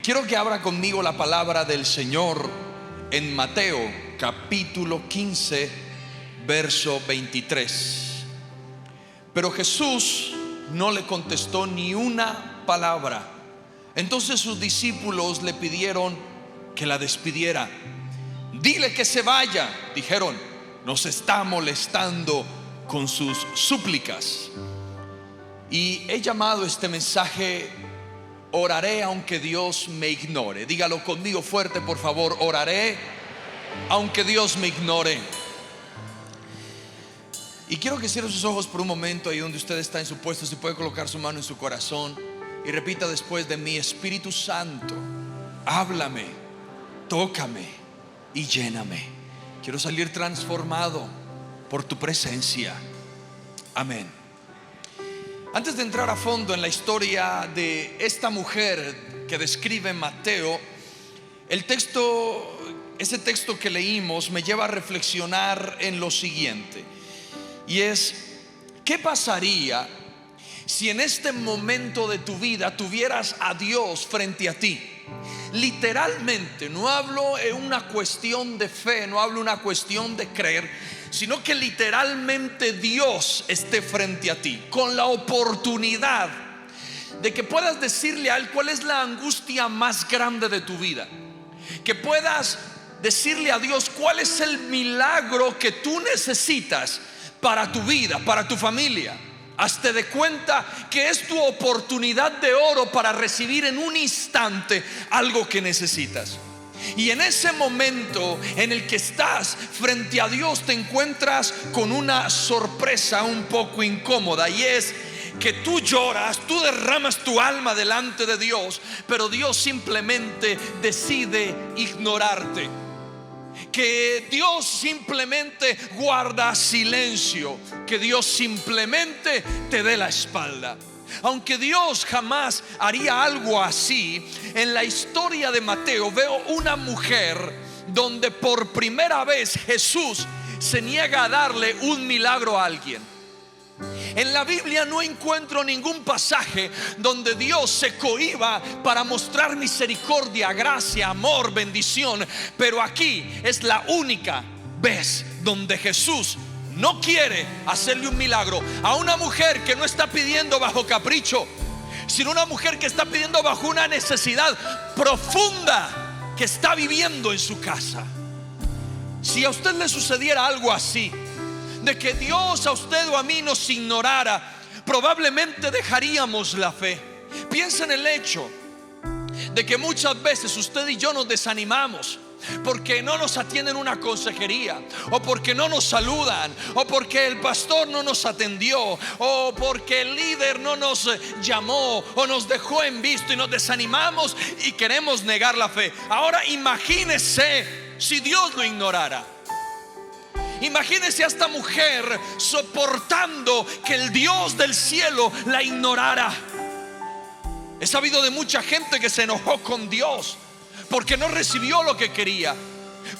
Quiero que abra conmigo la palabra del Señor en Mateo capítulo 15, verso 23. Pero Jesús no le contestó ni una palabra. Entonces sus discípulos le pidieron que la despidiera. Dile que se vaya, dijeron, nos está molestando con sus súplicas. Y he llamado este mensaje: oraré aunque Dios me ignore. Dígalo conmigo fuerte, por favor: oraré aunque Dios me ignore. Y quiero que cierre sus ojos por un momento ahí donde usted está en su puesto. Si puede colocar su mano en su corazón y repita después de mí: Espíritu Santo, háblame, tócame y lléname. Quiero salir transformado por tu presencia. Amén. Antes de entrar a fondo en la historia de esta mujer que describe Mateo, ese texto que leímos me lleva a reflexionar en lo siguiente, y es: ¿qué pasaría si en este momento de tu vida tuvieras a Dios frente a ti? Literalmente, no hablo en una cuestión de fe, no hablo en una cuestión de creer, sino que literalmente Dios esté frente a ti, con la oportunidad de que puedas decirle a Él cuál es la angustia más grande de tu vida, que puedas decirle a Dios cuál es el milagro que tú necesitas para tu vida, para tu familia. Hazte de cuenta que es tu oportunidad de oro para recibir en un instante algo que necesitas. Y en ese momento en el que estás frente a Dios, te encuentras con una sorpresa un poco incómoda, y es que tú lloras, tú derramas tu alma delante de Dios, pero Dios simplemente decide ignorarte. Que Dios simplemente guarda silencio, que Dios simplemente te dé la espalda. Aunque Dios jamás haría algo así, en la historia de Mateo veo una mujer donde por primera vez Jesús se niega a darle un milagro a alguien. En la Biblia no encuentro ningún pasaje donde Dios se cohíba para mostrar misericordia, gracia, amor, bendición. Pero aquí es la única vez donde Jesús no quiere hacerle un milagro a una mujer que no está pidiendo bajo capricho, sino una mujer que está pidiendo bajo una necesidad profunda que está viviendo en su casa. Si a usted le sucediera algo así, de que Dios a usted o a mí nos ignorara, probablemente dejaríamos la fe. Piensa en el hecho de que muchas veces usted y yo nos desanimamos porque no nos atienden una consejería, o porque no nos saludan, o porque el pastor no nos atendió, o porque el líder no nos llamó o nos dejó en visto, y nos desanimamos y queremos negar la fe. Ahora imagínese si Dios lo ignorara. Imagínese a esta mujer soportando que el Dios del cielo la ignorara. He sabido de mucha gente que se enojó con Dios porque no recibió lo que quería,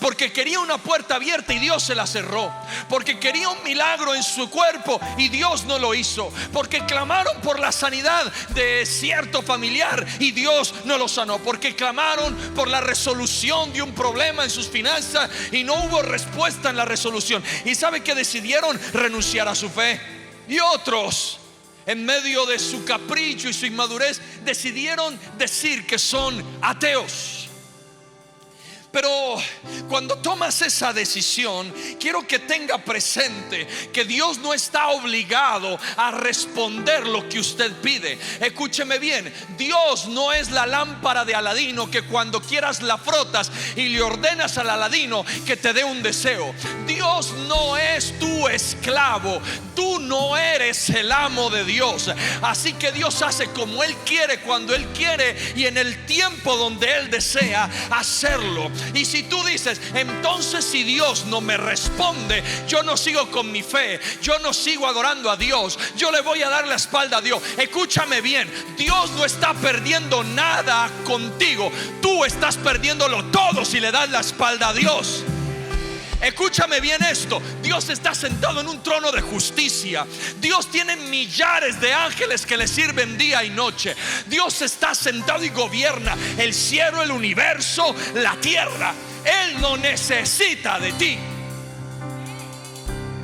porque quería una puerta abierta y Dios se la cerró, porque quería un milagro en su cuerpo y Dios no lo hizo, porque clamaron por la sanidad de cierto familiar y Dios no lo sanó, porque clamaron por la resolución de un problema en sus finanzas y no hubo respuesta en la resolución. Y sabe que decidieron renunciar a su fe. Y otros, en medio de su capricho y su inmadurez, decidieron decir que son ateos. Pero cuando tomas esa decisión, quiero que tenga presente que Dios no está obligado a responder lo que usted pide. Escúcheme bien: Dios no es la lámpara de Aladino que cuando quieras la frotas y le ordenas al Aladino que te dé un deseo. Dios no es tu esclavo, tú no eres el amo de Dios. Así que Dios hace como Él quiere, cuando Él quiere y en el tiempo donde Él desea hacerlo. Y si tú dices: entonces si Dios no me responde, yo no sigo con mi fe, yo no sigo adorando a Dios, yo le voy a dar la espalda a Dios. Escúchame bien: Dios no está perdiendo nada contigo, tú estás perdiéndolo todo si le das la espalda a Dios. Escúchame bien esto: Dios está sentado en un trono de justicia. Dios tiene millares de ángeles que le sirven día y noche. Dios está sentado y gobierna el cielo, el universo, la tierra. Él no necesita de ti.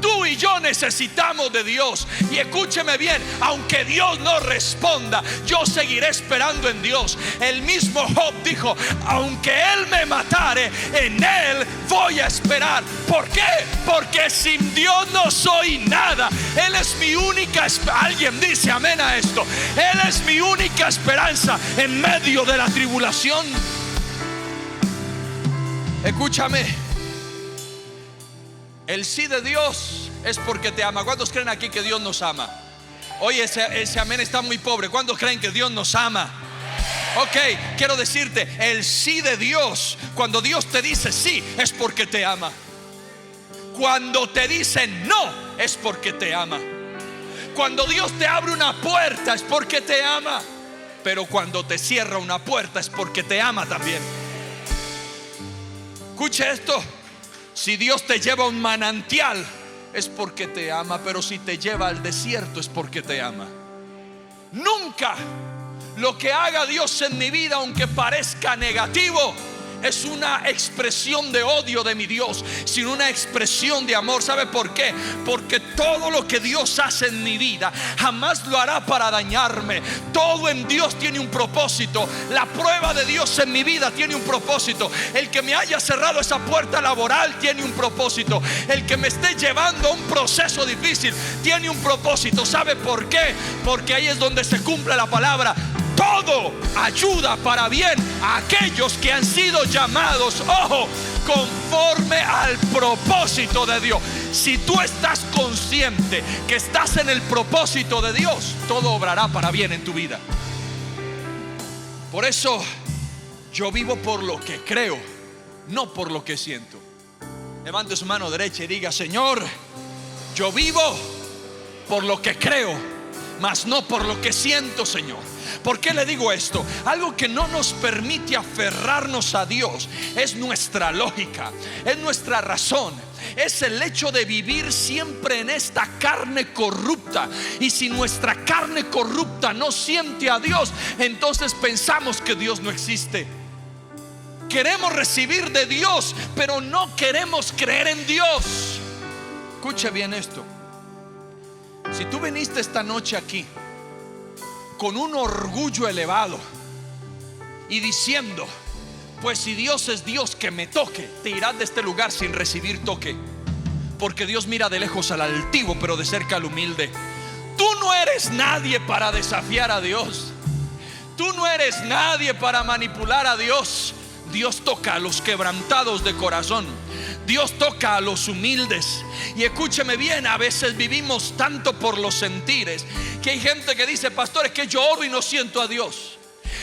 Tú y yo necesitamos de Dios. Y escúcheme bien: aunque Dios no responda, yo seguiré esperando en Dios. El mismo Job dijo: aunque Él me matare, en Él voy a esperar. ¿Por qué? Porque sin Dios no soy nada. Él es mi única esperanza. Alguien dice amén a esto. Él es mi única esperanza en medio de la tribulación. Escúchame: el sí de Dios es porque te ama. ¿Cuántos creen aquí que Dios nos ama? Oye, ese amén está muy pobre. ¿Cuántos creen que Dios nos ama? Ok, quiero decirte: el sí de Dios, cuando Dios te dice sí, es porque te ama. Cuando te dice no, es porque te ama. Cuando Dios te abre una puerta, es porque te ama. Pero cuando te cierra una puerta, es porque te ama también. Escuche esto: si Dios te lleva a un manantial, es porque te ama. Pero si te lleva al desierto, es porque te ama. Nunca lo que haga Dios en mi vida, aunque parezca negativo, es una expresión de odio de mi Dios, sino una expresión de amor. ¿Sabe por qué? Porque todo lo que Dios hace en mi vida jamás lo hará para dañarme. Todo en Dios tiene un propósito. La prueba de Dios en mi vida tiene un propósito. El que me haya cerrado esa puerta laboral tiene un propósito. El que me esté llevando a un proceso difícil tiene un propósito. ¿Sabe por qué? Porque ahí es donde se cumple la palabra: todo ayuda para bien a aquellos que han sido llamados, ojo, conforme al propósito de Dios. Si tú estás consciente que estás en el propósito de Dios, todo obrará para bien en tu vida. Por eso yo vivo por lo que creo, no por lo que siento. Levante su mano derecha y diga: Señor, yo vivo por lo que creo, mas no por lo que siento, Señor. ¿Por qué le digo esto? Algo que no nos permite aferrarnos a Dios es nuestra lógica, es nuestra razón, es el hecho de vivir siempre en esta carne corrupta. Y si nuestra carne corrupta no siente a Dios, entonces pensamos que Dios no existe. Queremos recibir de Dios, pero no queremos creer en Dios. Escuche bien esto: si tú viniste esta noche aquí con un orgullo elevado y diciendo: pues si Dios es Dios, que me toque, te irás de este lugar sin recibir toque. Porque Dios mira de lejos al altivo, pero de cerca al humilde. Tú no eres nadie para desafiar a Dios. Tú no eres nadie para manipular a Dios. Dios toca a los quebrantados de corazón. Dios toca a los humildes. Y escúcheme bien: a veces vivimos tanto por los sentires que hay gente que dice: pastor, es que yo oro y no siento a Dios.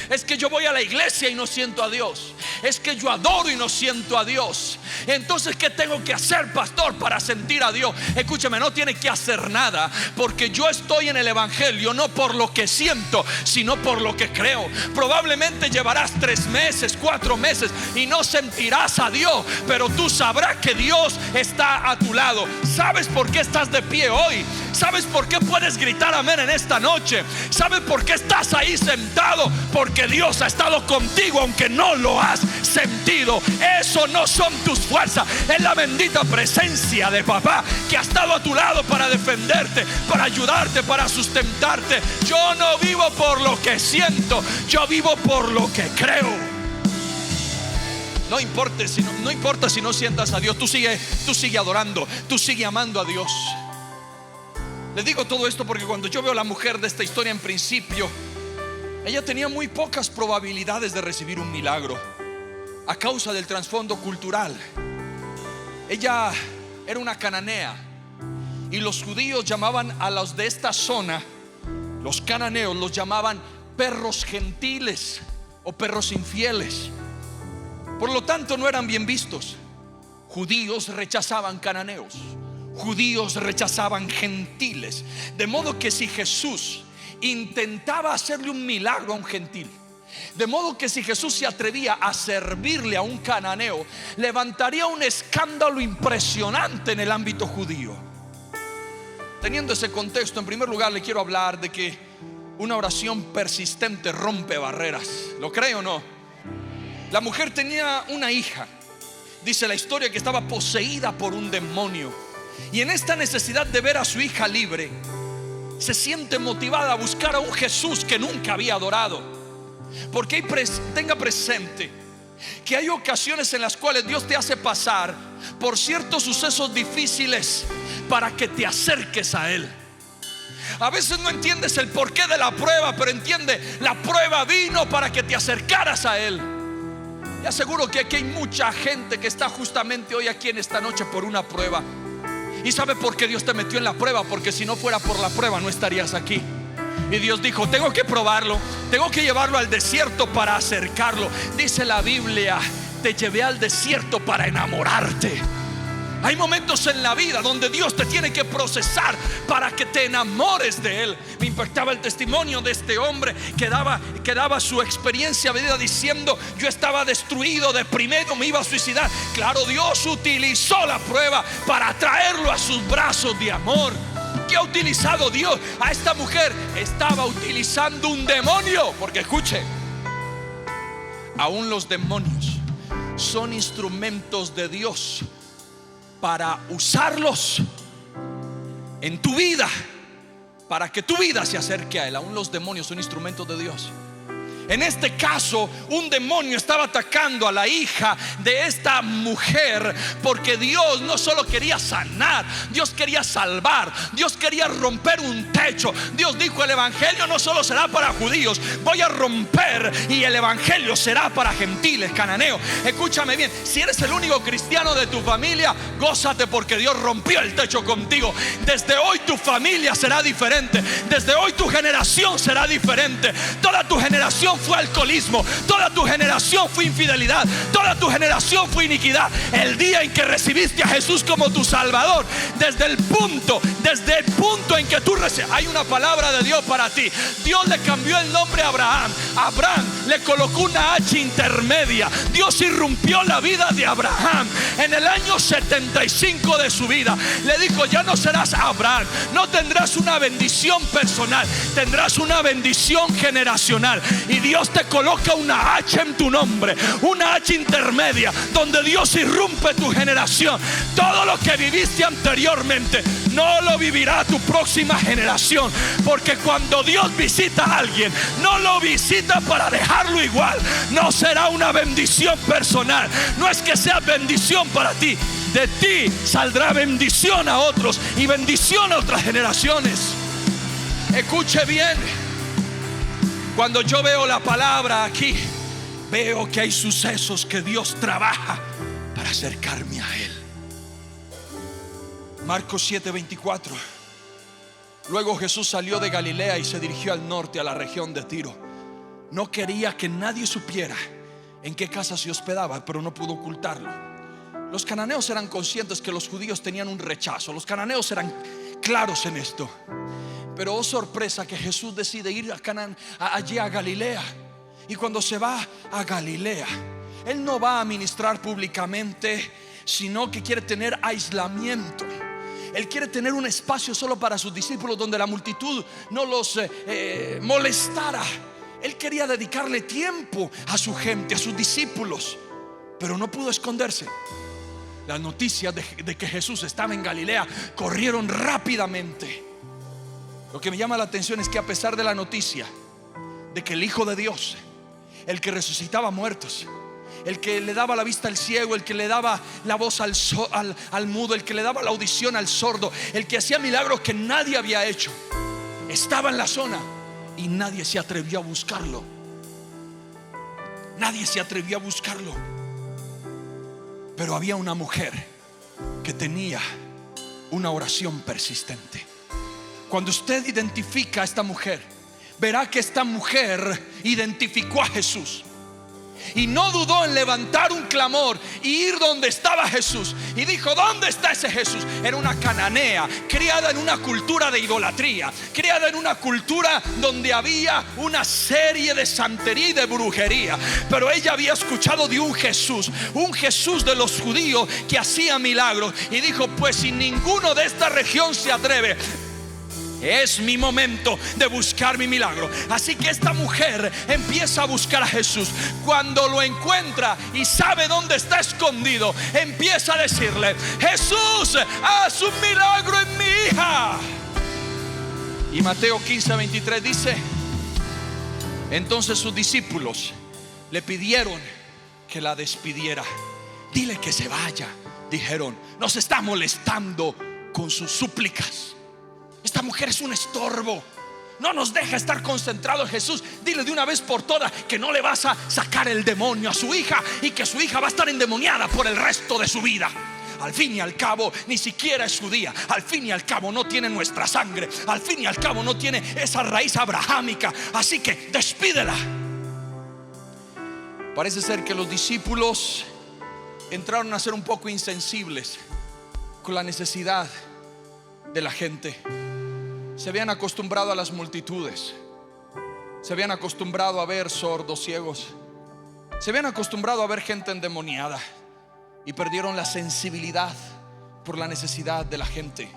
Es que yo voy a la iglesia y no siento a Dios. Es que yo adoro y no siento a Dios. Entonces, ¿qué tengo que hacer, pastor, para sentir a Dios? Escúchame, no tienes que hacer nada, porque yo estoy en el evangelio no por lo que siento, sino por lo que creo. Probablemente llevarás 3 meses, 4 meses y no sentirás a Dios, pero tú sabrás que Dios está a tu lado. ¿Sabes por qué estás de pie hoy? ¿Sabes por qué puedes gritar amén en esta noche? ¿Sabes por qué estás ahí sentado? Porque Dios ha estado contigo aunque no lo has sentido. Eso no son tus fuerzas, es la bendita presencia de papá que ha estado a tu lado para defenderte, para ayudarte, para sustentarte. Yo no vivo por lo que siento, yo vivo por lo que creo. No importa si no sientas a Dios, tú sigue adorando, tú sigue amando a Dios. Les digo todo esto porque cuando yo veo a la mujer de esta historia, en principio ella tenía muy pocas probabilidades de recibir un milagro a causa del trasfondo cultural. Ella era una cananea y los judíos llamaban a los de esta zona, los cananeos, los llamaban perros gentiles o perros infieles. Por lo tanto, no eran bien vistos. Judíos rechazaban cananeos, judíos rechazaban gentiles. De modo que si Jesús intentaba hacerle un milagro a un gentil, De modo que si Jesús se atrevía a servirle a un cananeo, levantaría un escándalo impresionante en el ámbito judío. Teniendo ese contexto, en primer lugar le quiero hablar de que una oración persistente rompe barreras. ¿Lo cree o no? La mujer tenía una hija. Dice la historia que estaba poseída por un demonio, y en esta necesidad de ver a su hija libre, se siente motivada a buscar a un Jesús que nunca había adorado. Porque tenga presente que hay ocasiones en las cuales Dios te hace pasar por ciertos sucesos difíciles para que te acerques a Él. A veces no entiendes el porqué de la prueba, pero entiende, la prueba vino para que te acercaras a Él. Y aseguro que aquí hay mucha gente que está justamente hoy aquí en esta noche por una prueba. ¿Y sabe por qué Dios te metió en la prueba? Porque si no fuera por la prueba no estarías aquí. Y Dios dijo: tengo que probarlo, tengo que llevarlo al desierto para acercarlo. Dice la Biblia: te llevé al desierto para enamorarte. Hay momentos en la vida donde Dios te tiene que procesar para que te enamores de Él. Me impactaba el testimonio de este hombre que daba su experiencia de vida diciendo: yo estaba destruido, deprimido, me iba a suicidar. Claro, Dios utilizó la prueba para traerlo a sus brazos de amor. ¿Qué ha utilizado Dios? A esta mujer estaba utilizando un demonio. Porque escuche, aún los demonios son instrumentos de Dios para usarlos en tu vida, para que tu vida se acerque a Él. Aún los demonios son instrumentos de Dios. En este caso, un demonio estaba atacando a la hija de esta mujer, porque Dios no solo quería sanar, Dios quería salvar, Dios quería romper un techo. Dios dijo: el evangelio no solo será para judíos, voy a romper y el evangelio será para gentiles, cananeos. Escúchame bien, si eres el único cristiano de tu familia, gózate, porque Dios rompió el techo contigo. Desde hoy tu familia será diferente, desde hoy tu generación será diferente. Toda tu generación fue alcoholismo, toda tu generación fue infidelidad, toda tu generación fue iniquidad. El día en que recibiste a Jesús como tu Salvador, desde el punto en que tú recibes, hay una palabra de Dios para ti. Dios le cambió el nombre a Abraham. Abraham le colocó una H intermedia. Dios irrumpió la vida de Abraham en el año 75 de su vida. Le dijo: ya no serás Abraham, no tendrás una bendición personal, tendrás una bendición generacional. Y Dios te coloca una H en tu nombre, una H intermedia, donde Dios irrumpe tu generación. Todo lo que viviste anteriormente no lo vivirá tu próxima generación, porque cuando Dios visita a alguien, no lo visita para dejarlo igual. No será una bendición personal, no es que sea bendición para ti. De ti saldrá bendición a otros y bendición a otras generaciones. Escuche bien, cuando yo veo la palabra aquí, veo que hay sucesos que Dios trabaja para acercarme a Él. Marcos 7:24. Luego Jesús salió de Galilea y se dirigió al norte, a la región de Tiro. No quería que nadie supiera en qué casa se hospedaba, pero no pudo ocultarlo. Los cananeos eran conscientes que los judíos tenían un rechazo. Los cananeos eran claros en esto. Pero oh sorpresa, que Jesús decide ir allí a Galilea. Y cuando se va a Galilea, Él no va a ministrar públicamente, sino que quiere tener aislamiento. Él quiere tener un espacio solo para sus discípulos, donde la multitud no los molestara. Él quería dedicarle tiempo a su gente, a sus discípulos, pero no pudo esconderse. Las noticias de que Jesús estaba en Galilea corrieron rápidamente. Lo que me llama la atención es que a pesar de la noticia de que el Hijo de Dios, el que resucitaba muertos, el que le daba la vista al ciego, el que le daba la voz al mudo, el que le daba la audición al sordo, el que hacía milagros que nadie había hecho, estaba en la zona y nadie se atrevió a buscarlo. Nadie se atrevió a buscarlo. Pero había una mujer que tenía una oración persistente. Cuando usted identifica a esta mujer, verá que esta mujer identificó a Jesús. y no dudó en levantar un clamor y ir donde estaba Jesús. Y dijo: ¿dónde está ese Jesús? Era una cananea, criada en una cultura de idolatría, criada en una cultura donde había una serie de santería y de brujería. Pero ella había escuchado de un Jesús de los judíos que hacía milagros. Y dijo: pues si ninguno de esta región se atreve, es mi momento de buscar mi milagro. Así que esta mujer empieza a buscar a Jesús. Cuando lo encuentra y sabe dónde está escondido, empieza a decirle: Jesús, haz un milagro en mi hija. Y Mateo 15:23 dice: entonces sus discípulos le pidieron que la despidiera. Dile que se vaya, dijeron, nos está molestando con sus súplicas. Esta mujer es un estorbo, no nos deja estar concentrado en Jesús. Dile de una vez por todas que no le vas a sacar el demonio a su hija y que su hija va a estar endemoniada por el resto de su vida. Al fin y al cabo ni siquiera es judía, al fin y al cabo no tiene nuestra sangre, al fin y al cabo no tiene esa raíz abrahámica. Así que despídela. Parece ser que los discípulos entraron a ser un poco insensibles con la necesidad de la gente. Se habían acostumbrado a las multitudes, se habían acostumbrado a ver sordos, ciegos, se habían acostumbrado a ver gente endemoniada y perdieron la sensibilidad por la necesidad de la gente.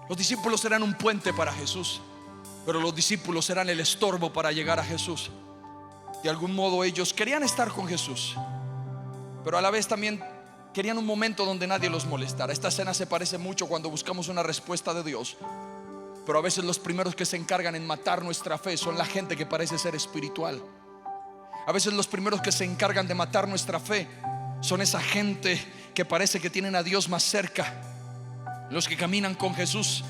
Los discípulos eran un puente para Jesús, pero los discípulos eran el estorbo para llegar a Jesús. De algún modo ellos querían estar con Jesús, pero a la vez también querían un momento donde nadie los molestara. Esta escena se parece mucho cuando buscamos una respuesta de Dios, pero a veces los primeros que se encargan en matar nuestra fe son la gente que parece ser espiritual. A veces los primeros que se encargan de matar nuestra fe son esa gente que parece que tienen a Dios más cerca, los que caminan con Jesús.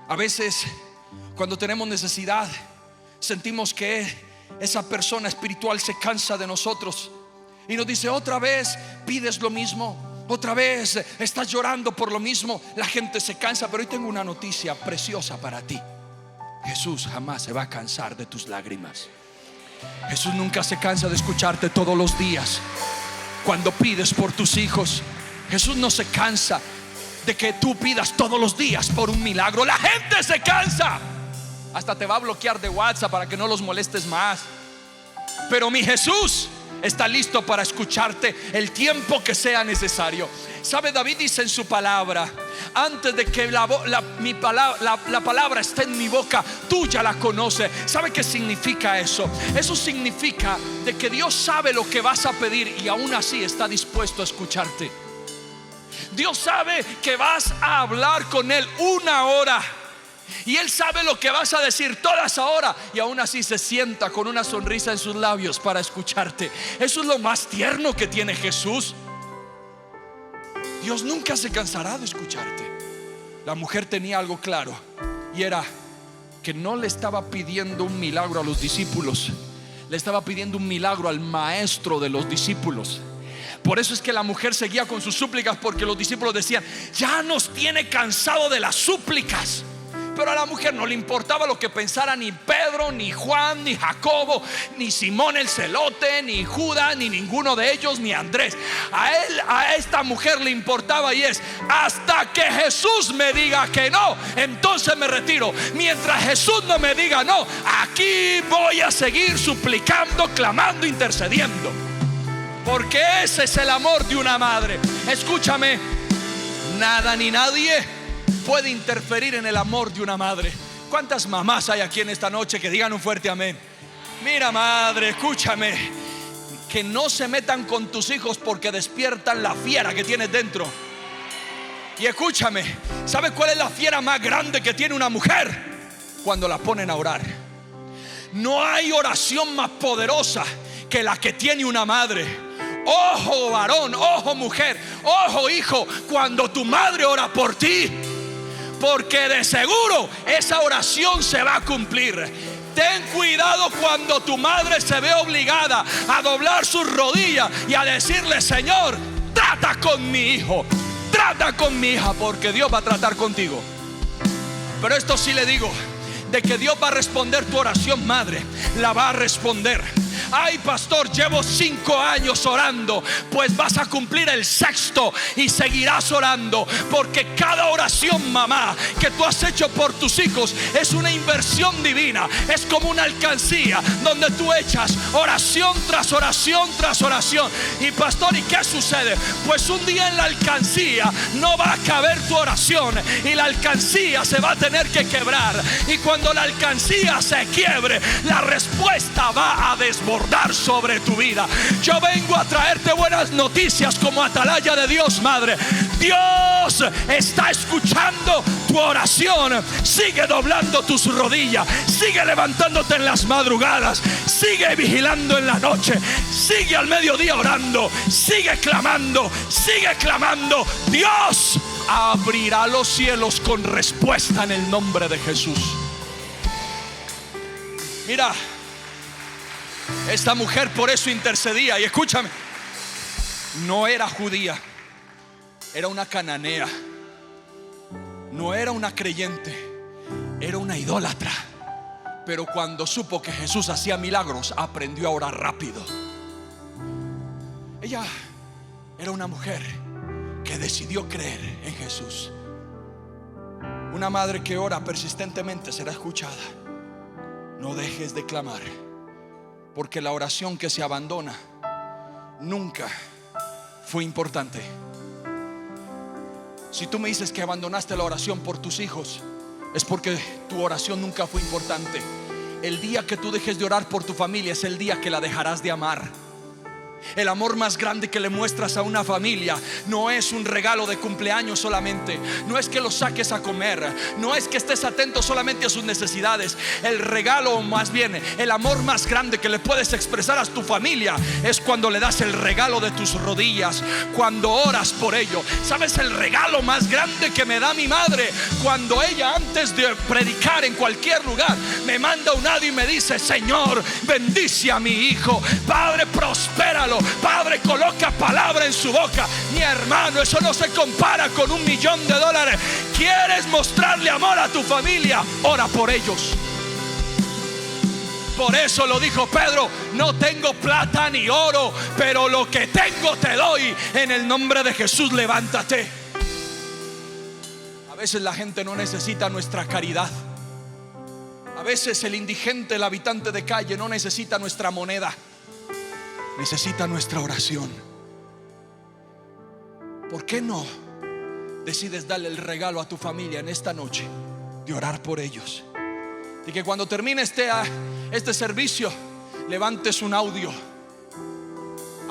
A veces cuando tenemos necesidad sentimos que esa persona espiritual se cansa de nosotros y nos dice: otra vez pides lo mismo, otra vez estás llorando por lo mismo. La gente se cansa, pero hoy tengo una noticia preciosa para ti. Jesús jamás se va a cansar de tus lágrimas. Jesús nunca se cansa de escucharte todos los días cuando pides por tus hijos. Jesús no se cansa de que tú pidas todos los días por un milagro. La gente se cansa, hasta te va a bloquear de WhatsApp para que no los molestes más. Pero mi Jesús está listo para escucharte el tiempo que sea necesario. ¿Sabe? David dice en su palabra: antes de que la palabra esté en mi boca, tú ya la conoces. ¿Sabe qué significa eso? Eso significa de que Dios sabe lo que vas a pedir y aún así está dispuesto a escucharte. Dios sabe que vas a hablar con Él 1 hora y Él sabe lo que vas a decir toda esa hora, y aún así se sienta con una sonrisa en sus labios para escucharte. Eso es lo más tierno que tiene Jesús. Dios nunca se cansará de escucharte. La mujer tenía algo claro, y era que no le estaba pidiendo un milagro a los discípulos, le estaba pidiendo un milagro al maestro de los discípulos. Por eso es que la mujer seguía con sus súplicas, porque los discípulos decían: ya nos tiene cansado de las súplicas. Pero a la mujer no le importaba lo que pensara ni Pedro, ni Juan, ni Jacobo, ni Simón el celote, ni Judas, ni ninguno de ellos, ni Andrés. A esta mujer le importaba, y es: hasta que Jesús me diga que no, entonces me retiro. Mientras Jesús no me diga no, aquí voy a seguir suplicando, clamando, intercediendo. Porque ese es el amor de una madre. Escúchame, nada ni nadie puede interferir en el amor de una madre. ¿Cuántas mamás hay aquí en esta noche que digan un fuerte amén? Mira, madre, escúchame, que no se metan con tus hijos porque despiertan la fiera que tienes dentro. Y escúchame, ¿sabes cuál es la fiera más grande que tiene una mujer? Cuando la ponen a orar. No hay oración más poderosa que la que tiene una madre. Ojo varón, ojo mujer, ojo hijo, cuando tu madre ora por ti, porque de seguro esa oración se va a cumplir. Ten cuidado cuando tu madre se ve obligada a doblar sus rodillas y a decirle: Señor, trata con mi hijo, trata con mi hija, porque Dios va a tratar contigo. Pero esto sí le digo: de que Dios va a responder tu oración, madre, la va a responder. Ay, pastor, llevo 5 años orando. Pues vas a cumplir el 6º y seguirás orando, porque cada oración, mamá, que tú has hecho por tus hijos es una inversión divina. Es como una alcancía donde tú echas oración tras oración tras oración. Y pastor, ¿y qué sucede? Pues un día en la alcancía no va a caber tu oración y la alcancía se va a tener que quebrar. Y cuando la alcancía se quiebre, la respuesta va a desbordar sobre tu vida. Yo vengo a traerte buenas noticias como atalaya de Dios, madre. Dios está escuchando tu oración. Sigue doblando tus rodillas, sigue levantándote en las madrugadas, sigue vigilando en la noche, sigue al mediodía orando, sigue clamando, sigue clamando. Dios abrirá los cielos con respuesta en el nombre de Jesús. Mira, esta mujer por eso intercedía. Y escúchame, no era judía, era una cananea. No era una creyente, era una idólatra. Pero cuando supo que Jesús hacía milagros, aprendió a orar rápido. Ella era una mujer que decidió creer en Jesús. Una madre que ora persistentemente será escuchada. No dejes de clamar, porque la oración que se abandona nunca fue importante. Si tú me dices que abandonaste la oración por tus hijos, es porque tu oración nunca fue importante. El día que tú dejes de orar por tu familia es el día que la dejarás de amar. El amor más grande que le muestras a una familia no es un regalo de cumpleaños solamente, no es que los saques a comer, no es que estés atento solamente a sus necesidades. El regalo, más bien el amor más grande que le puedes expresar a tu familia es cuando le das el regalo de tus rodillas, cuando oras por ello. ¿Sabes el regalo más grande que me da mi madre? Cuando ella, antes de predicar en cualquier lugar, me manda un audio y me dice: Señor, bendice a mi hijo, Padre, prospéralo, Padre, coloca palabra en su boca. Mi hermano, eso no se compara con $1 millón. ¿Quieres mostrarle amor a tu familia? Ora por ellos. Por eso lo dijo Pedro: no tengo plata ni oro, pero lo que tengo te doy. En el nombre de Jesús, levántate. A veces la gente no necesita nuestra caridad. A veces el indigente, el habitante de calle, no necesita nuestra moneda, necesita nuestra oración. ¿Por qué no decides darle el regalo a tu familia en esta noche de orar por ellos? Y que cuando termine este servicio, levantes un audio,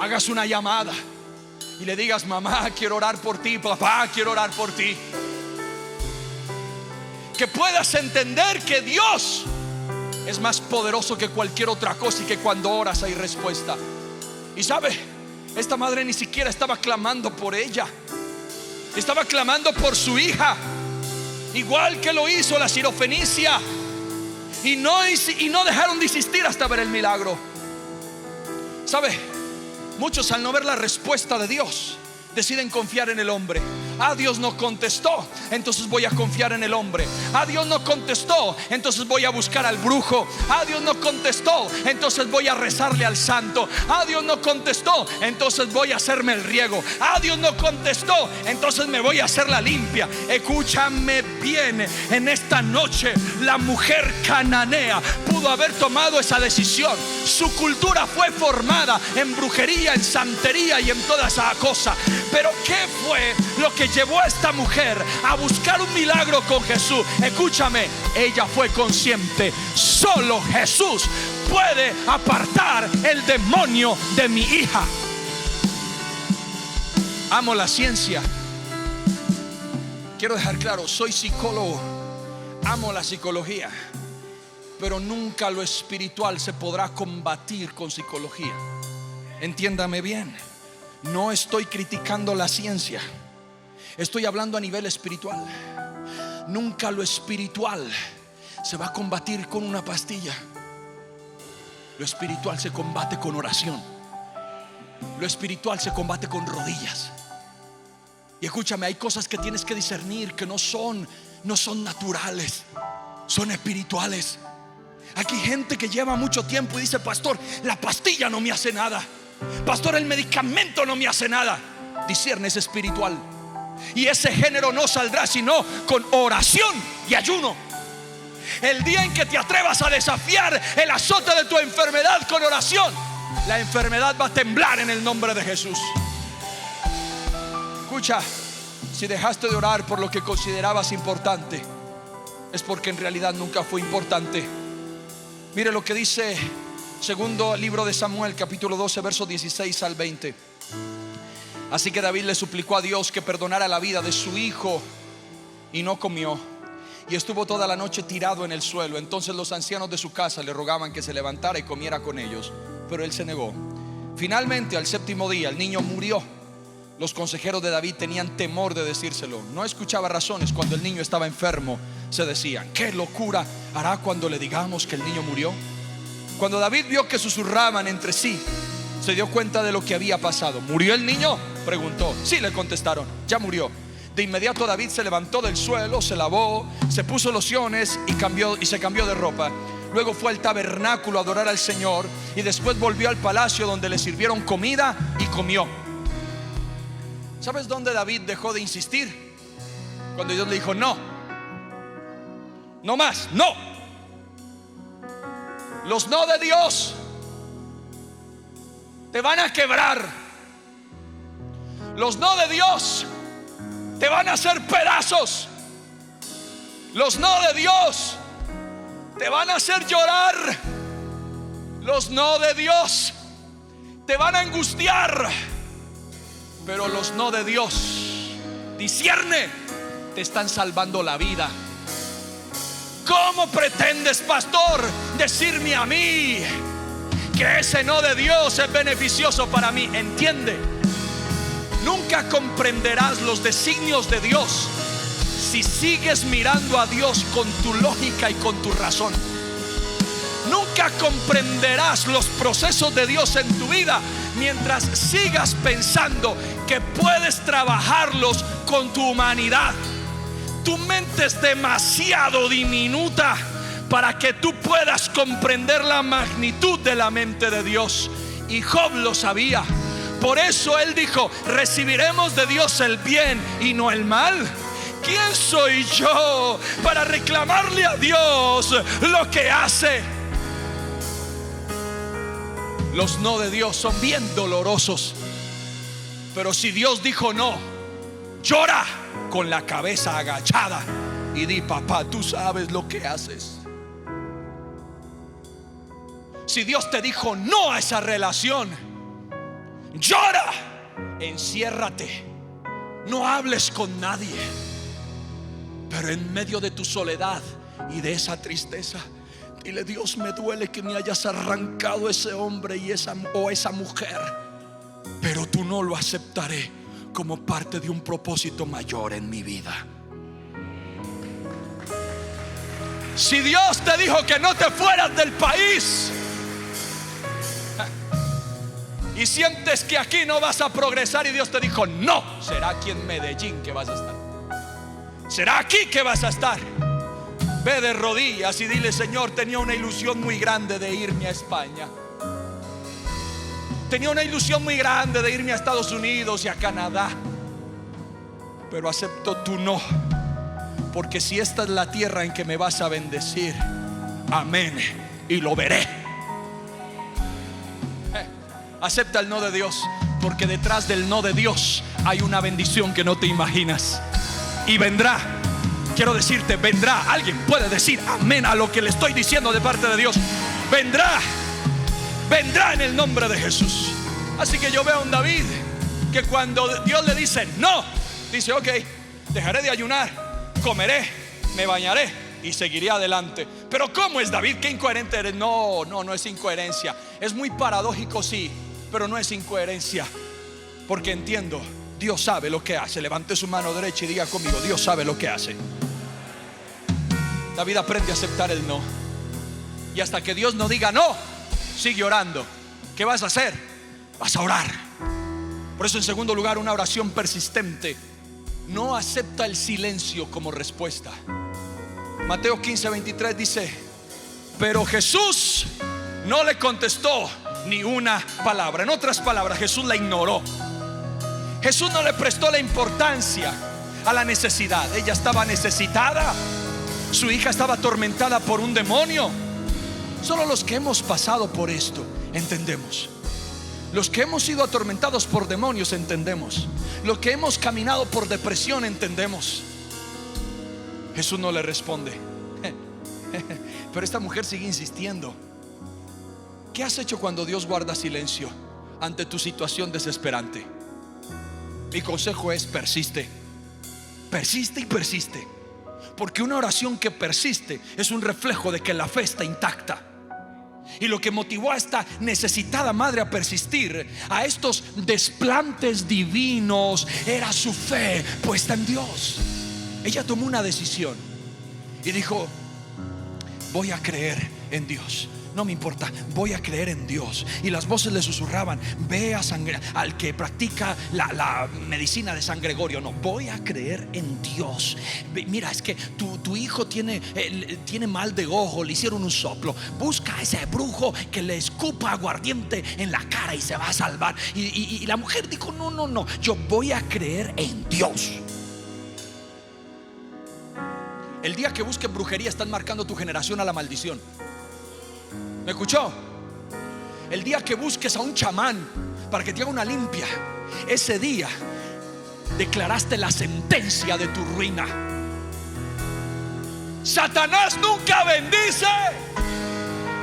hagas una llamada y le digas: mamá, quiero orar por ti, papá, quiero orar por ti. Que puedas entender que Dios es más poderoso que cualquier otra cosa y que cuando oras hay respuesta. Y sabe, esta madre ni siquiera estaba clamando por ella, estaba clamando por su hija, igual que lo hizo la sirofenicia. Y no dejaron de insistir hasta ver el milagro. ¿Sabe? Muchos, al no ver la respuesta de Dios, deciden confiar en el hombre. Ah, Dios no contestó, entonces voy a confiar en el hombre. Ah, Dios no contestó, entonces voy a buscar al brujo. Ah, Dios no contestó, entonces voy a rezarle al santo. Ah, Dios no contestó, entonces voy a hacerme el riego. Ah, Dios no contestó, entonces me voy a hacer la limpia. Escúchame bien, en esta noche la mujer cananea pudo haber tomado esa decisión. Su cultura fue formada en brujería, en santería y en toda esa cosa. Pero ¿qué fue lo que llevó a esta mujer a buscar un milagro con Jesús? Escúchame, ella fue consciente: solo Jesús puede apartar el demonio de mi hija. Amo la ciencia. Quiero dejar claro, soy psicólogo, amo la psicología, pero nunca lo espiritual se podrá combatir con psicología. Entiéndame bien, no estoy criticando la ciencia, estoy hablando a nivel espiritual. Nunca lo espiritual se va a combatir con una pastilla. Lo espiritual se combate con oración. Lo espiritual se combate con rodillas. Y escúchame, hay cosas que tienes que discernir que no son naturales. son espirituales. Aquí hay gente que lleva mucho tiempo y dice: pastor, la pastilla no me hace nada. Pastor, el medicamento no me hace nada. Discierne es espiritual. Y ese género no saldrá sino con oración y ayuno. El día en que te atrevas a desafiar el azote de tu enfermedad con oración, la enfermedad va a temblar en el nombre de Jesús. Escucha, si dejaste de orar por lo que considerabas importante, es porque en realidad nunca fue importante. Mire lo que dice segundo libro de Samuel, capítulo 12, versos 16 al 20. Así que David le suplicó a Dios que perdonara la vida de su hijo, y no comió, y estuvo toda la noche tirado en el suelo. Entonces los ancianos de su casa le rogaban que se levantara y comiera con ellos, pero él se negó. Finalmente, al séptimo día, el niño murió. Los consejeros de David tenían temor de decírselo. No escuchaba razones cuando el niño estaba enfermo. Se decían: ¿qué locura hará cuando le digamos que el niño murió? Cuando David vio que susurraban entre sí, se dio cuenta de lo que había pasado. ¿Murió el niño?, preguntó. Sí, le contestaron, ya murió. De inmediato David se levantó del suelo, se lavó, se puso lociones y se cambió de ropa. Luego fue al tabernáculo a adorar al Señor, y después volvió al palacio, donde le sirvieron comida y comió. ¿Sabes dónde David dejó de insistir? Cuando Dios le dijo: no, no más, no. Los no de Dios te van a quebrar. Los no de Dios te van a hacer pedazos. Los no de Dios te van a hacer llorar. Los no de Dios te van a angustiar. Pero los no de Dios, discierne, te están salvando la vida. ¿Cómo pretendes, pastor, decirme a mí que ese no de Dios es beneficioso para mí? Entiende, nunca comprenderás los designios de Dios si sigues mirando a Dios con tu lógica y con tu razón. Nunca comprenderás los procesos de Dios en tu vida mientras sigas pensando que puedes trabajarlos con tu humanidad. Tu mente es demasiado diminuta para que tú puedas comprender la magnitud de la mente de Dios. Y Job lo sabía. Por eso él dijo: recibiremos de Dios el bien y no el mal. ¿Quién soy yo para reclamarle a Dios lo que hace? Los no de Dios son bien dolorosos. Pero si Dios dijo no, llora con la cabeza agachada y di: papá, tú sabes lo que haces. Si Dios te dijo no a esa relación, llora, enciérrate, no hables con nadie. Pero en medio de tu soledad y de esa tristeza, dile: Dios, me duele que me hayas arrancado ese hombre y esa mujer, pero tú no lo aceptaré como parte de un propósito mayor en mi vida. Si Dios te dijo que no te fueras del país y sientes que aquí no vas a progresar, y Dios te dijo no, será aquí en Medellín que vas a estar, será aquí que vas a estar. Ve de rodillas y dile: Señor, tenía una ilusión muy grande de irme a España. Tenía una ilusión muy grande de irme a Estados Unidos y a Canadá, pero acepto tu no, porque si esta es la tierra en que me vas a bendecir, amén, y lo veré. Acepta el no de Dios, porque detrás del no de Dios hay una bendición que no te imaginas. Y vendrá. Quiero decirte, vendrá. Alguien puede decir amén a lo que le estoy diciendo de parte de Dios. Vendrá. Vendrá en el nombre de Jesús. Así que yo veo a un David que cuando Dios le dice no, dice: ok, dejaré de ayunar, comeré, me bañaré y seguiré adelante. Pero ¿cómo es, David? ¿Qué incoherente eres? No es incoherencia. Es muy paradójico, sí, pero no es incoherencia, porque entiendo, Dios sabe lo que hace. Levante su mano derecha y diga conmigo: Dios sabe lo que hace. David aprende a aceptar el no, y hasta que Dios no diga no, sigue orando. ¿Qué vas a hacer? Vas a orar. Por eso, en segundo lugar, una oración persistente no acepta el silencio como respuesta. Mateo 15:23 dice: pero Jesús no le contestó ni una palabra. En otras palabras, Jesús la ignoró. Jesús no le prestó la importancia a la necesidad. Ella estaba necesitada, su hija estaba atormentada por un demonio. Solo los que hemos pasado por esto entendemos. Los que hemos sido atormentados por demonios entendemos. Los que hemos caminado por depresión entendemos. Jesús no le responde. Pero esta mujer sigue insistiendo. ¿Qué has hecho cuando Dios guarda silencio ante tu situación desesperante? Mi consejo es: persiste. Persiste y persiste. Porque una oración que persiste es un reflejo de que la fe está intacta. Y lo que motivó a esta necesitada madre a persistir, a estos desplantes divinos, era su fe puesta en Dios. Ella tomó una decisión y dijo: voy a creer en Dios. No me importa, voy a creer en Dios. Y las voces le susurraban: ve al que practica la medicina de San Gregorio. No, voy a creer en Dios. Mira, es que tu hijo tiene mal de ojo, le hicieron un soplo. Busca a ese brujo que le escupa aguardiente en la cara y se va a salvar. Y la mujer dijo: no, yo voy a creer en Dios. El día que busques brujería, están marcando tu generación a la maldición. ¿Me escuchó? El día que busques a un chamán para que te haga una limpia, ese día declaraste la sentencia de tu ruina. Satanás nunca bendice.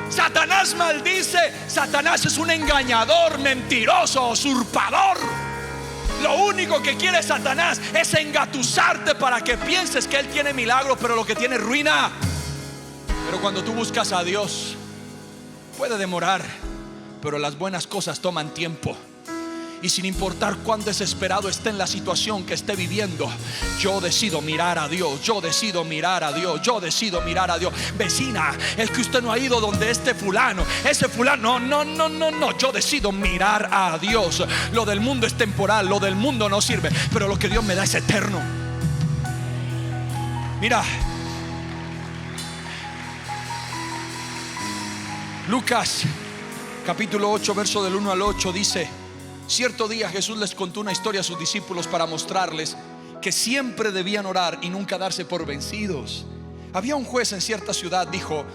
Satanás maldice. Satanás es un engañador, mentiroso, usurpador. Lo único que quiere Satanás es engatusarte para que pienses que él tiene milagro, pero lo que tiene es ruina. Pero cuando tú buscas a Dios, puede demorar, pero las buenas cosas toman tiempo. Y sin importar cuán desesperado esté en la situación que esté viviendo, yo decido mirar a Dios. Yo decido mirar a Dios. Yo decido mirar a Dios. Vecina, es que usted no ha ido donde este fulano. Ese fulano, no. Yo decido mirar a Dios. Lo del mundo es temporal, lo del mundo no sirve, pero lo que Dios me da es eterno. Mira, Lucas capítulo 8, verso del 1 al 8 dice: cierto día Jesús les contó una historia a sus discípulos para mostrarles que siempre debían orar y nunca darse por vencidos. Había un juez en cierta ciudad, dijo,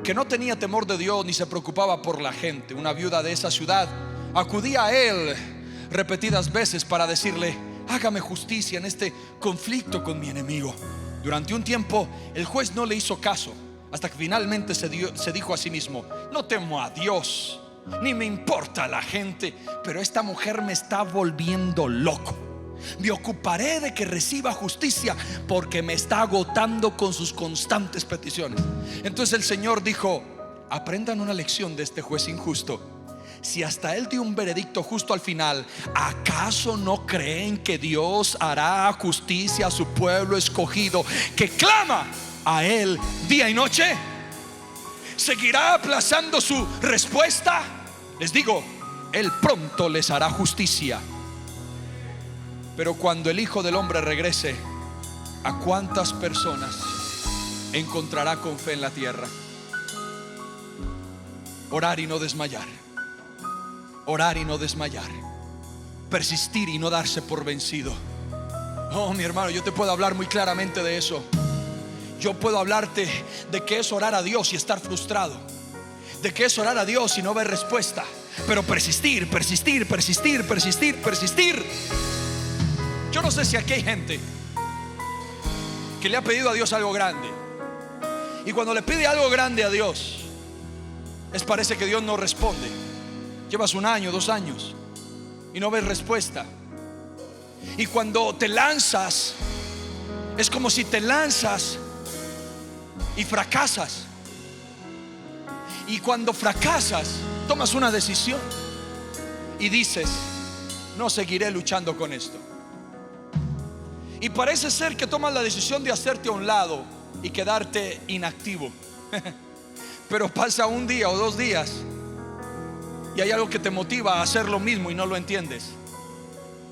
que no tenía temor de Dios ni se preocupaba por la gente. Una viuda de esa ciudad acudía a él repetidas veces para decirle: hágame justicia en este conflicto con mi enemigo. Durante un tiempo el juez no le hizo caso, hasta que finalmente se dijo a sí mismo: no temo a Dios, ni me importa la gente, pero esta mujer me está volviendo loco. Me ocuparé de que reciba justicia, porque me está agotando con sus constantes peticiones. Entonces el Señor dijo: aprendan una lección de este juez injusto. Si hasta él dio un veredicto justo al final, ¿acaso no creen que Dios hará justicia a su pueblo escogido, que clama a él día y noche? ¿Seguirá aplazando su respuesta? Les digo, él pronto les hará justicia. Pero cuando el Hijo del Hombre regrese, ¿a cuántas personas encontrará con fe en la tierra? Orar y no desmayar. Orar y no desmayar. Persistir y no darse por vencido. Oh, mi hermano, yo te puedo hablar muy claramente de eso. Yo puedo hablarte de qué es orar a Dios y estar frustrado, de qué es orar a Dios y no ver respuesta, pero persistir. Yo no sé si aquí hay gente que le ha pedido a Dios algo grande, y cuando le pide algo grande a Dios, parece que Dios no responde. Llevas 1 año, 2 años y no ves respuesta. Y cuando te lanzas, es como si te lanzas y fracasas. Y cuando fracasas, tomas una decisión y dices: no seguiré luchando con esto. Y parece ser que tomas la decisión de hacerte a un lado y quedarte inactivo. Pero pasa 1 día o 2 días y hay algo que te motiva a hacer lo mismo y no lo entiendes.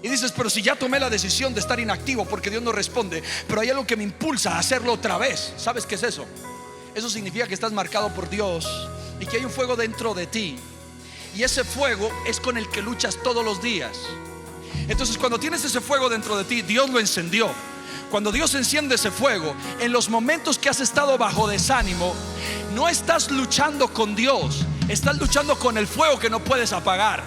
Y dices, pero si ya tomé la decisión de estar inactivo porque Dios no responde, pero hay algo que me impulsa a hacerlo otra vez. ¿Sabes qué es eso? Eso significa que estás marcado por Dios y que hay un fuego dentro de ti. Y ese fuego es con el que luchas todos los días. Entonces, cuando tienes ese fuego dentro de ti, Dios lo encendió. Cuando Dios enciende ese fuego, en los momentos que has estado bajo desánimo, no estás luchando con Dios, estás luchando con el fuego que no puedes apagar.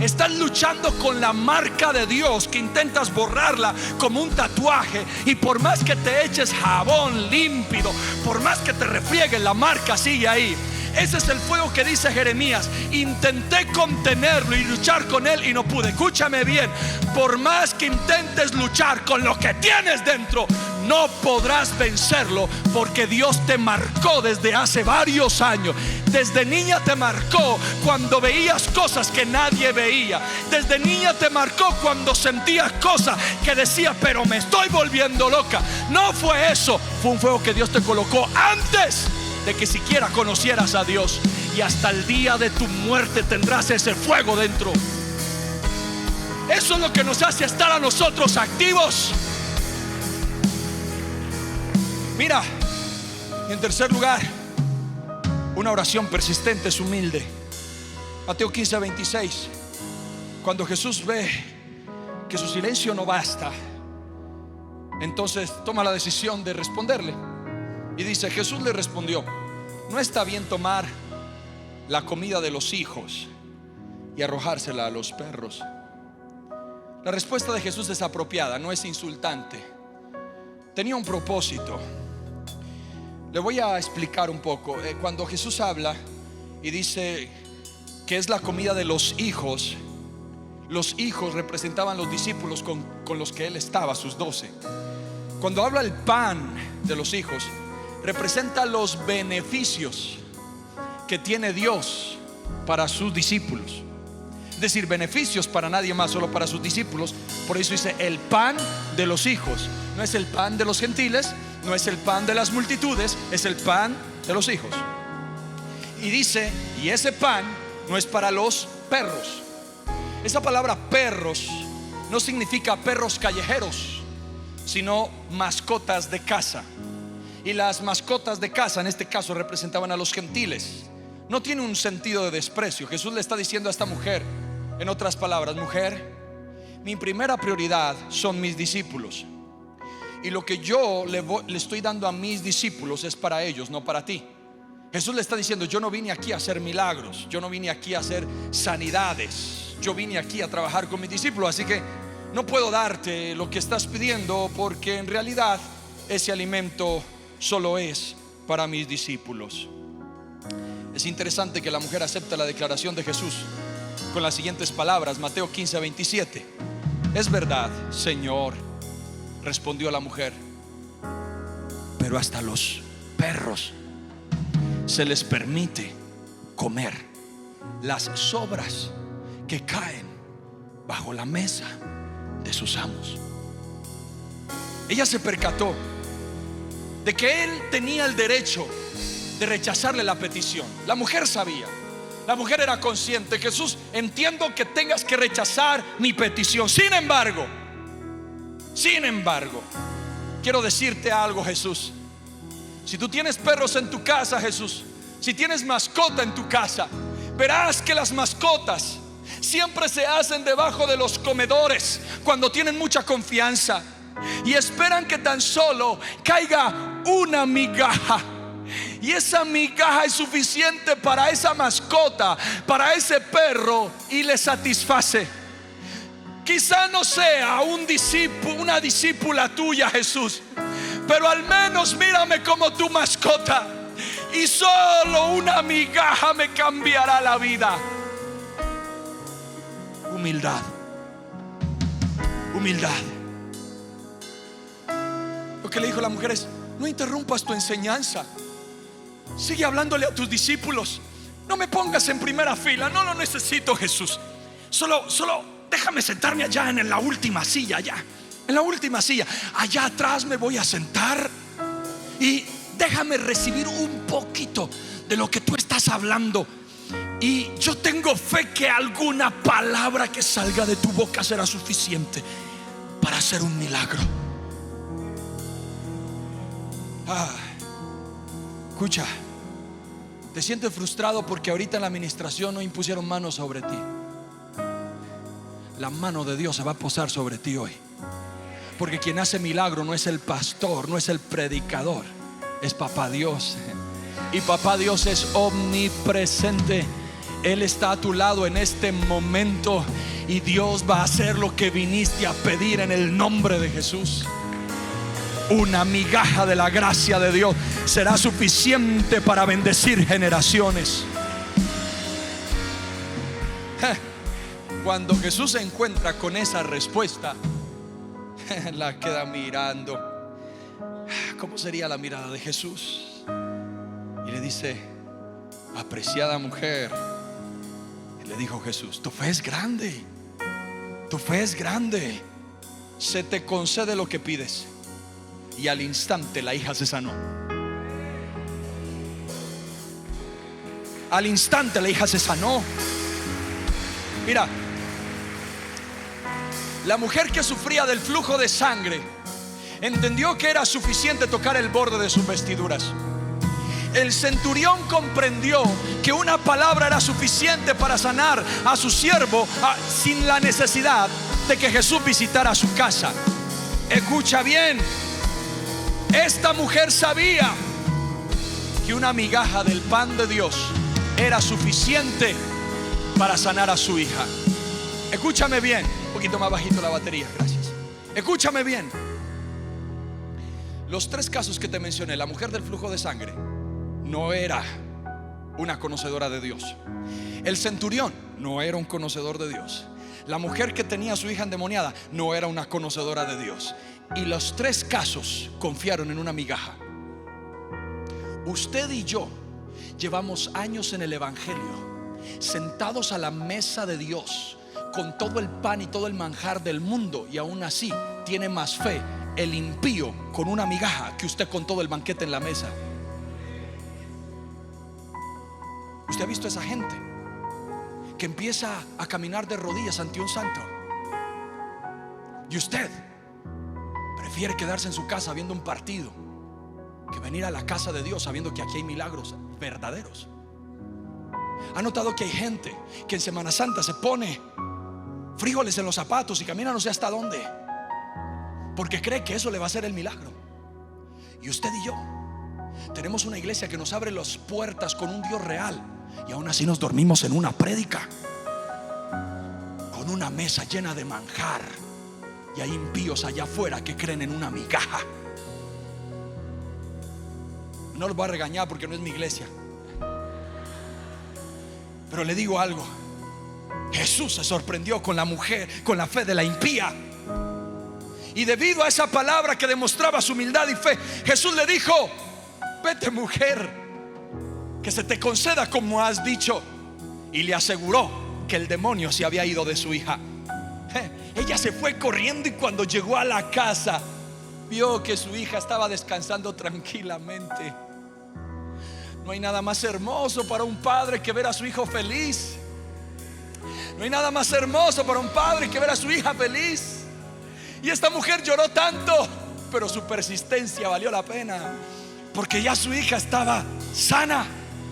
Estás luchando con la marca de Dios que intentas borrarla como un tatuaje. Y por más que te eches jabón límpido, por más que te refriegues, la marca sigue ahí. Ese es el fuego que dice Jeremías: intenté contenerlo y luchar con él y no pude. Escúchame bien, por más que intentes luchar con lo que tienes dentro, no podrás vencerlo, porque Dios te marcó desde hace varios años. Desde niña te marcó cuando veías cosas que nadie veía. Desde niña te marcó cuando sentías cosas que decías, pero me estoy volviendo loca. No fue eso, fue un fuego que Dios te colocó antes de que siquiera conocieras a Dios. Y hasta el día de tu muerte tendrás ese fuego dentro. Eso es lo que nos hace estar a nosotros activos. Mira, y en tercer lugar, una oración persistente es humilde. Mateo 15:26. Cuando Jesús ve que su silencio no basta, entonces toma la decisión de responderle. Y dice: Jesús le respondió: no está bien tomar la comida de los hijos y arrojársela a los perros. La respuesta de Jesús es apropiada, no es insultante. Tenía un propósito. Le voy a explicar un poco. Cuando Jesús habla y dice que es la comida de los hijos representaban los discípulos con los que él estaba, sus 12. Cuando habla el pan de los hijos, representa los beneficios que tiene Dios para sus discípulos. Es decir, beneficios para nadie más, solo para sus discípulos. Por eso dice el pan de los hijos. No es el pan de los gentiles, no es el pan de las multitudes, es el pan de los hijos. Y dice, y ese pan no es para los perros. Esa palabra perros no significa perros callejeros, sino mascotas de casa. Y las mascotas de casa en este caso representaban a los gentiles. No tiene un sentido de desprecio. Jesús le está diciendo a esta mujer, en otras palabras: mujer, mi primera prioridad son mis discípulos. Y lo que yo le estoy dando a mis discípulos es para ellos, no para ti. Jesús le está diciendo: yo no vine aquí a hacer milagros, yo no vine aquí a hacer sanidades, yo vine aquí a trabajar con mis discípulos. Así que no puedo darte lo que estás pidiendo, porque en realidad ese alimento solo es para mis discípulos. Es interesante que la mujer acepta la declaración de Jesús con las siguientes palabras. Mateo 15:27. Es verdad, Señor, respondió la mujer, pero hasta los perros se les permite comer las sobras que caen bajo la mesa de sus amos. Ella se percató de que él tenía el derecho de rechazarle la petición. La mujer sabía, la mujer era consciente: Jesús, entiendo que tengas que rechazar mi petición. Sin embargo, quiero decirte algo, Jesús. Si tú tienes perros en tu casa, Jesús, si tienes mascota en tu casa, verás que las mascotas siempre se hacen debajo de los comedores cuando tienen mucha confianza y esperan que tan solo caiga una migaja. Y esa migaja es suficiente para esa mascota, para ese perro, y le satisface. Quizá no sea una discípula tuya, Jesús, pero al menos mírame como tu mascota, y solo una migaja me cambiará la vida. Humildad. Humildad. Lo que le dijo la mujer es: no interrumpas tu enseñanza, sigue hablándole a tus discípulos. No me pongas en primera fila, no lo necesito, Jesús. Solo déjame sentarme allá en la última silla, allá en la última silla, allá atrás me voy a sentar, y déjame recibir un poquito de lo que tú estás hablando. Y yo tengo fe que alguna palabra que salga de tu boca será suficiente para hacer un milagro. Escucha, te sientes frustrado porque ahorita en la administración no impusieron manos sobre ti. La mano de Dios se va a posar sobre ti hoy, porque quien hace milagro no es el pastor, no es el predicador, es Papá Dios. Y Papá Dios es omnipresente. Él está a tu lado en este momento, y Dios va a hacer lo que viniste a pedir en el nombre de Jesús. Una migaja de la gracia de Dios será suficiente para bendecir generaciones. Cuando Jesús se encuentra con esa respuesta, la queda mirando. ¿Cómo sería la mirada de Jesús? Y le dice: apreciada mujer. Y le dijo Jesús: tu fe es grande, tu fe es grande, se te concede lo que pides. Y al instante la hija se sanó. Al instante la hija se sanó. Mira, la mujer que sufría del flujo de sangre entendió que era suficiente tocar el borde de sus vestiduras. El centurión comprendió que una palabra era suficiente para sanar a su siervo sin la necesidad de que Jesús visitara su casa. Escucha bien, esta mujer sabía que una migaja del pan de Dios era suficiente para sanar a su hija. Escúchame bien, un poquito más bajito la batería, gracias. Escúchame bien. Los tres casos que te mencioné, la mujer del flujo de sangre no era una conocedora de Dios. El centurión no era un conocedor de Dios. La mujer que tenía a su hija endemoniada no era una conocedora de Dios. Y los tres casos confiaron en una migaja. Usted y yo llevamos años en el evangelio, sentados a la mesa de Dios con todo el pan y todo el manjar del mundo, y aún así tiene más fe el impío con una migaja que usted con todo el banquete en la mesa. ¿Usted ha visto a esa gente que empieza a caminar de rodillas ante un santo? Y usted prefiere quedarse en su casa viendo un partido que venir a la casa de Dios sabiendo que aquí hay milagros verdaderos. ¿Ha notado que hay gente que en Semana Santa se pone frijoles en los zapatos y camina no sé hasta dónde, porque cree que eso le va a hacer el milagro? Y usted y yo tenemos una iglesia que nos abre las puertas con un Dios real, y aún así nos dormimos en una prédica con una mesa llena de manjar, y hay impíos allá afuera que creen en una migaja. No los voy a regañar porque no es mi iglesia, pero le digo algo: Jesús se sorprendió con la mujer, con la fe de la impía. Y debido a esa palabra que demostraba su humildad y fe, Jesús le dijo: vete, mujer, que se te conceda como has dicho. Y le aseguró que el demonio se había ido de su hija. Ella se fue corriendo, y cuando llegó a la casa vio que su hija estaba descansando tranquilamente. No hay nada más hermoso para un padre que ver a su hijo feliz. No hay nada más hermoso para un padre que ver a su hija feliz. Y esta mujer lloró tanto, pero su persistencia valió la pena, porque ya su hija estaba sana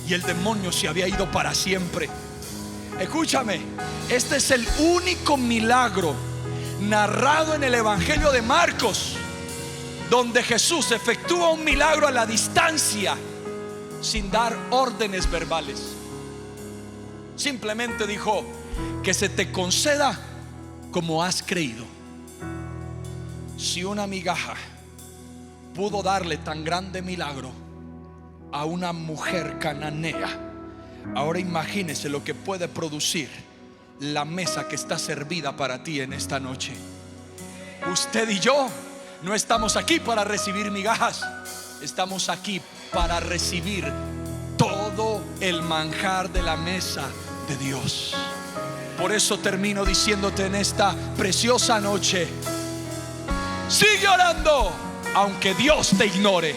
y el demonio se había ido para siempre. Escúchame, este es el único milagro narrado en el Evangelio de Marcos donde Jesús efectúa un milagro a la distancia sin dar órdenes verbales. Simplemente dijo: que se te conceda como has creído. Si una migaja pudo darle tan grande milagro a una mujer cananea, ahora imagínese lo que puede producir la mesa que está servida para ti en esta noche. Usted y yo no estamos aquí para recibir migajas, estamos aquí para recibir todo el manjar de la mesa de Dios. Por eso termino diciéndote en esta preciosa noche: sigue orando aunque Dios te ignore.